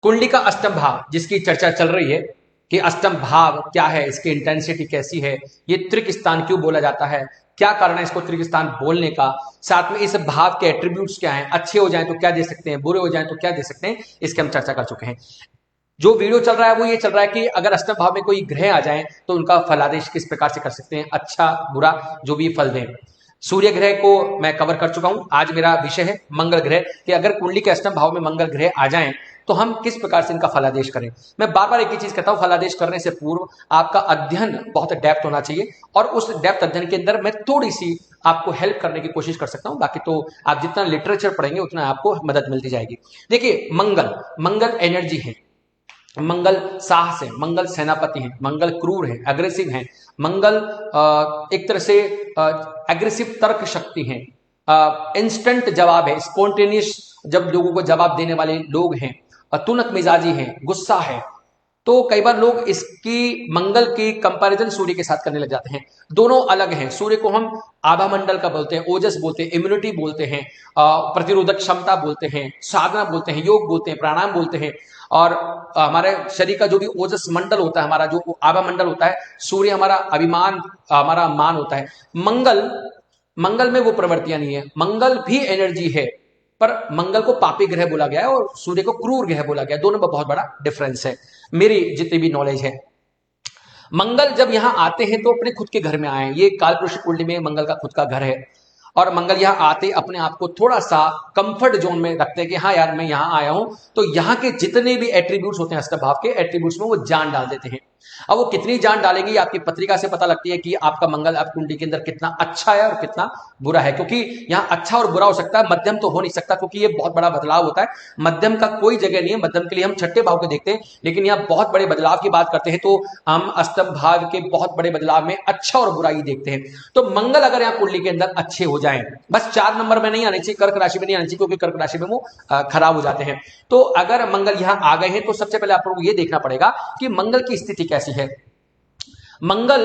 कुंडली का अष्टम भाव जिसकी चर्चा चल रही है कि अष्टम भाव क्या है, इसकी इंटेंसिटी कैसी है, ये त्रिक स्थान क्यों बोला जाता है, क्या कारण है इसको त्रिक स्थान बोलने का, साथ में इस भाव के एट्रीब्यूट्स क्या हैं, अच्छे हो जाएं तो क्या दे सकते हैं, बुरे हो जाएं तो क्या दे सकते हैं, इसके हम चर्चा कर चुके हैं। जो वीडियो चल रहा है वो ये चल रहा है कि अगर अष्टम भाव में कोई ग्रह आ जाए तो उनका फलादेश किस प्रकार से कर सकते हैं, अच्छा बुरा जो भी फल दें। सूर्य ग्रह को मैं कवर कर चुका हूं। आज मेरा विषय है मंगल ग्रह कि अगर कुंडली के अष्टम भाव में मंगल ग्रह आ जाएं तो हम किस प्रकार से इनका फलादेश करें। मैं बार बार एक ही चीज कहता हूं, फलादेश करने से पूर्व आपका अध्ययन बहुत डेप्थ होना चाहिए और उस डेप्थ अध्ययन के अंदर मैं थोड़ी सी आपको हेल्प करने की कोशिश कर सकता हूं। बाकी तो आप जितना लिटरेचर पढ़ेंगे उतना आपको मदद मिलती जाएगी। देखिए मंगल एनर्जी है, मंगल साहस है, मंगल सेनापति है, मंगल क्रूर है, अग्रेसिव है, मंगल एक तरह से एग्रेसिव तर्क शक्ति है, इंस्टेंट जवाब है, स्पॉन्टेनियस जब लोगों को जवाब देने वाले लोग हैं, तुनक मिजाजी हैं, गुस्सा है। तो कई बार लोग इसकी मंगल की कंपैरिजन सूर्य के साथ करने लग जाते हैं। दोनों अलग हैं। सूर्य को हम आभा मंडल का बोलते हैं, ओजस बोलते हैं, इम्यूनिटी बोलते हैं, प्रतिरोधक क्षमता बोलते हैं, साधना बोलते हैं, योग बोलते हैं, प्राणायाम बोलते हैं। और हमारे शरीर का जो भी ओजस मंडल होता है, हमारा जो आभा मंडल होता है, सूर्य हमारा अभिमान, हमारा मान होता है। मंगल में वो प्रवृत्तियां नहीं है। मंगल भी एनर्जी है पर मंगल को पापी ग्रह बोला गया है और सूर्य को क्रूर ग्रह बोला गया है। दोनों में बहुत बड़ा डिफरेंस है मेरी जितनी भी नॉलेज है। मंगल जब यहां आते हैं तो अपने खुद के घर में आए। ये कालपुरुष कुंडली में मंगल का खुद का घर है और मंगल यहां आते अपने आप को थोड़ा सा कंफर्ट जोन में रखते हैं कि हाँ यार मैं यहां आया हूं। तो यहां के जितने भी एट्रीब्यूट्स होते हैं अष्टम भाव के एट्रीब्यूट्स में वो जान डाल देते हैं। अब वो कितनी जान डालेगी आपकी पत्रिका से पता लगती है कि आपका मंगल आप कुंडली के अंदर कितना अच्छा है और कितना बुरा है। क्योंकि यहाँ अच्छा और बुरा हो सकता है, मध्यम तो हो नहीं सकता क्योंकि ये बहुत बड़ा बदलाव होता है। मध्यम का कोई जगह नहीं है। मध्यम के लिए हम छठे भाव को देखते हैं, लेकिन यहाँ बहुत बड़े बदलाव की बात करते हैं तो हम अष्टम भाव के बहुत बड़े बदलाव में अच्छा और बुराई देखते हैं। तो मंगल अगर यहाँ कुंडली के अंदर अच्छे हो जाए, बस 4 नंबर में नहीं आने चाहिए, कर्क राशि में नहीं आने चाहिए क्योंकि कर्क राशि में वो खराब हो जाते हैं। तो अगर मंगल यहाँ आ गए हैं तो सबसे पहले आप लोगों को ये देखना पड़ेगा कि मंगल की स्थिति कैसी है। मंगल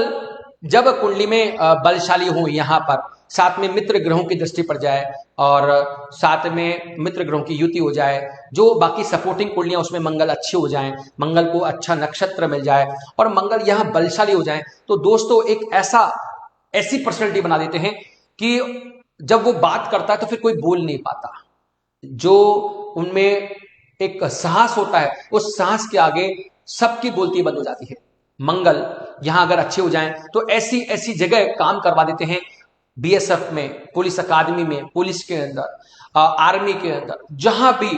जब कुंडली में बलशाली हो, यहां पर साथ में मित्र ग्रहों की दृष्टि पड़ जाए और साथ में मित्र ग्रहों की युति हो जाए, जो बाकी सपोर्टिंग कुंडलियां उसमें मंगल अच्छे हो जाएं, मंगल को अच्छा नक्षत्र मिल जाए और मंगल यहां बलशाली हो जाए, तो दोस्तों एक ऐसी पर्सनैलिटी बना देते हैं कि जब वो बात करता है तो फिर कोई बोल नहीं पाता। जो उनमें एक साहस होता है उस साहस के आगे सबकी बोलती बंद हो जाती है। मंगल यहां अगर अच्छे हो जाएं तो ऐसी ऐसी जगह काम करवा देते हैं, बीएसएफ में, पुलिस अकादमी में, पुलिस के अंदर, आर्मी के अंदर, जहां भी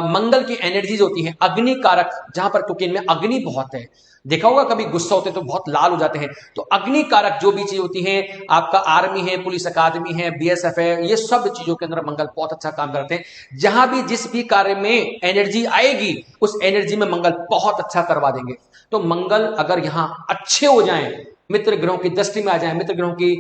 मंगल की एनर्जीज होती हैं, अग्नि कारक जहां पर, क्योंकि इनमें अग्नि बहुत है। देखा होगा कभी गुस्सा होते तो बहुत लाल हो जाते हैं, तो अग्नि कारक जो भी चीज होती है, आपका आर्मी है, पुलिस अकादमी है, बीएसएफ है, ये सब चीजों के अंदर मंगल बहुत अच्छा काम करते हैं। जहां भी जिस भी कार्य में एनर्जी आएगी उस एनर्जी में मंगल बहुत अच्छा करवा देंगे। तो मंगल अगर यहां अच्छे हो जाएं, मित्र ग्रहों की दृष्टि में आ जाए, मित्र ग्रहों की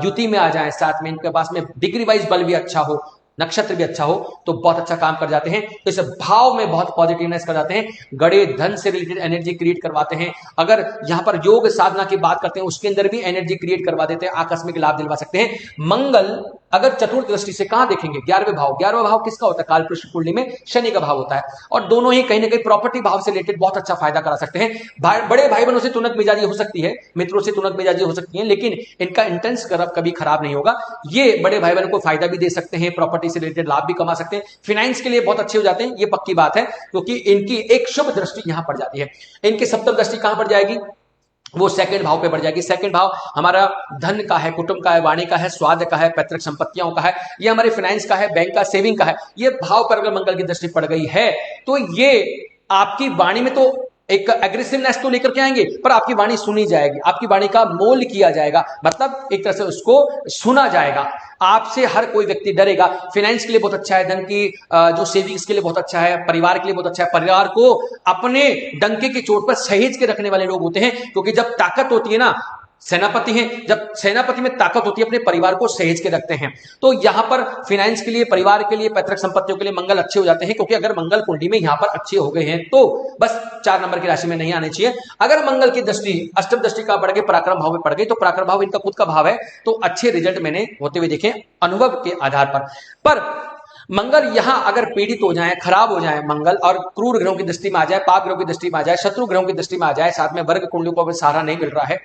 युति में आ जाए, साथ में इनके पास में डिग्री वाइज बल भी अच्छा हो, नक्षत्र भी अच्छा हो, तो बहुत अच्छा काम कर जाते हैं। तो इस भाव में बहुत पॉजिटिवनेस कर जाते हैं, गड़े धन से रिलेटेड एनर्जी क्रिएट करवाते हैं। अगर यहां पर योग साधना की बात करते हैं उसके अंदर भी एनर्जी क्रिएट करवा देते हैं, आकस्मिक लाभ दिलवा सकते हैं। मंगल अगर चतुर्थ दृष्टि से कहां देखेंगे, 11वें भाव। 11वां भाव किसका होता है? कालपुरुष कुंडली में शनि का भाव होता है और दोनों ही कहीं ना कहीं प्रॉपर्टी भाव से रिलेटेड बहुत अच्छा फायदा करा सकते हैं। बड़े भाई बहनों से तुनक मिजाजी हो सकती है, मित्रों से तुनक मिजाजी हो सकती है, लेकिन इनका इंटेंस कभी खराब नहीं होगा। ये बड़े भाई बहनों को फायदा भी दे सकते हैं, प्रॉपर्टी से रिलेटेड लाभ भी कमा सकते हैं, फाइनेंस के लिए बहुत अच्छे हो जाते हैं, ये पक्की बात है क्योंकि इनकी एक शुभ दृष्टि यहां पड़ जाती है। इनकी सप्तम दृष्टि कहां पड़ जाएगी? वो सेकंड भाव पे बढ़ जाएगी। सेकंड भाव हमारा धन का है, कुटुंब का है, वाणी का है, स्वाद का है, पैतृक संपत्तियों का है, ये हमारे फाइनेंस का है, बैंक का, सेविंग का है। ये भाव पर अगर मंगल की दृष्टि पड़ गई है तो ये आपकी वाणी में तो एक एग्रेसिवनेस तो लेकर के आएंगे, पर आपकी वाणी सुनी जाएगी, आपकी वाणी का मोल किया जाएगा, मतलब एक तरह से उसको सुना जाएगा। आपसे हर कोई व्यक्ति डरेगा। फाइनेंस के लिए बहुत अच्छा है, धन की जो सेविंग्स के लिए बहुत अच्छा है, परिवार के लिए बहुत अच्छा है। परिवार को अपने डंके की चोट पर सहेज के रखने वाले लोग होते हैं, क्योंकि जब ताकत होती है ना, सेनापति हैं, जब सेनापति में ताकत होती है अपने परिवार को सहेज के रखते हैं। तो यहां पर फाइनेंस के लिए, परिवार के लिए, पैतृक संपत्तियों के लिए मंगल अच्छे हो जाते हैं, क्योंकि अगर मंगल कुंडली में यहां पर अच्छे हो गए हैं तो बस 4 नंबर की राशि में नहीं आने चाहिए। अगर मंगल की दृष्टि अष्टम दृष्टि का बढ़ गई, पराक्रम भाव में पड़ गई, तो पराक्रम भाव इनका खुद का भाव है, तो अच्छे रिजल्ट मैंने होते हुए देखे अनुभव के आधार पर मंगल यहां अगर पीड़ित हो जाए, खराब हो जाए मंगल, और क्रूर ग्रहों की दृष्टि में आ जाए, पाप ग्रहों की दृष्टि में आ जाए, शत्रु ग्रहों की दृष्टि में आ जाए, साथ में वर्ग कुंडली को भी सहारा नहीं मिल रहा है,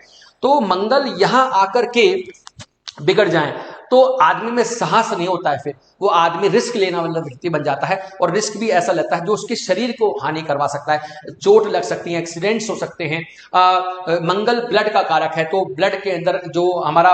तो मंगल यहां आकर के बिगड़ जाए तो आदमी में साहस नहीं होता है, फिर वो आदमी रिस्क लेना वाला व्यक्ति बन जाता है, और रिस्क भी ऐसा लेता है जो उसके शरीर को हानि करवा सकता है, चोट लग सकती है, एक्सीडेंट्स हो सकते हैं। मंगल ब्लड का कारक है, तो ब्लड के अंदर जो हमारा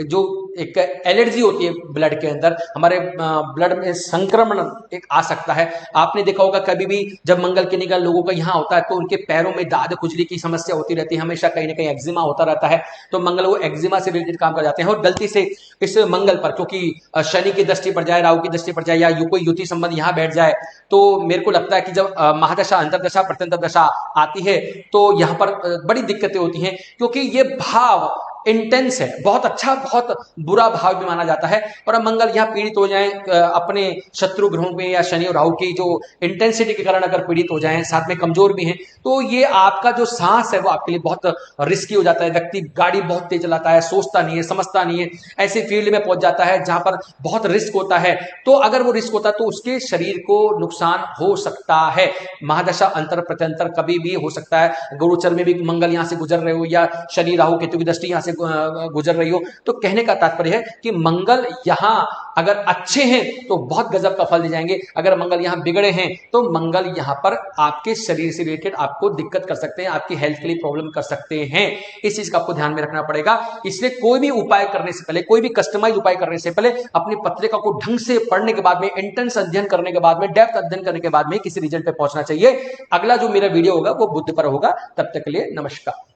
जो एक एलर्जी होती है ब्लड के अंदर, हमारे ब्लड में संक्रमण एक आ सकता है। आपने देखा होगा कभी भी जब मंगल की निगाह लोगों का यहाँ होता है तो उनके पैरों में दाद खुजली की समस्या होती रहती है, हमेशा कहीं ना कहीं एक्जिमा होता रहता है, तो मंगल वो एक्जिमा से रिलेटेड काम कर जाते हैं। और गलती से इस मंगल पर क्योंकि शनि की दृष्टि पड़ जाए, राहु की दृष्टि पड़ जाए, या कोई युति संबंध यहाँ बैठ जाए, तो मेरे को लगता है कि जब महादशा, अंतरदशा, प्रत्यंतर दशा आती है तो यहाँ पर बड़ी दिक्कतें होती हैं, क्योंकि ये भाव इंटेंस है, बहुत अच्छा बहुत बुरा भाव भी माना जाता है। और अब मंगल यहाँ पीड़ित हो जाए अपने शत्रु ग्रहों में, या शनि और राहु की जो इंटेंसिटी के कारण अगर पीड़ित हो जाए, साथ में कमजोर भी हैं, तो ये आपका जो सांस है वो आपके लिए बहुत रिस्की हो जाता है। व्यक्ति गाड़ी बहुत तेज चलाता है, सोचता नहीं है, समझता नहीं है, ऐसे फील्ड में पहुंच जाता है जहां पर बहुत रिस्क होता है। तो अगर वो रिस्क होता है तो उसके शरीर को नुकसान हो सकता है। महादशा, अंतर प्रत्यंतर कभी भी हो सकता है। गोचर में भी मंगल यहां से गुजर रहे हो, या शनि राहु केतु की दृष्टि यहां से गुजर रही हो, तो कहने का तात्पर्य है कि मंगल यहां अगर अच्छे हैं तो बहुत गजब का फल दे जाएंगे, अगर मंगल यहां बिगड़े हैं तो मंगल यहां पर आपके शरीर से रिलेटेड आपको दिक्कत कर सकते हैं, आपकी हेल्थ के लिए प्रॉब्लम कर सकते हैं। इस चीज का आपको ध्यान में रखना पड़ेगा। इसलिए कोई भी उपाय करने से पहले, कोई भी कस्टमाइज उपाय करने से पहले अपनी पत्रिका को ढंग से पढ़ने के बाद में, इंटेंस अध्ययन करने के बाद में, डेप्थ अध्ययन करने के बाद में किसी रिजल्ट पे पहुंचना चाहिए। अगला जो मेरा वीडियो होगा वो बुध पर होगा। तब तक के लिए नमस्कार।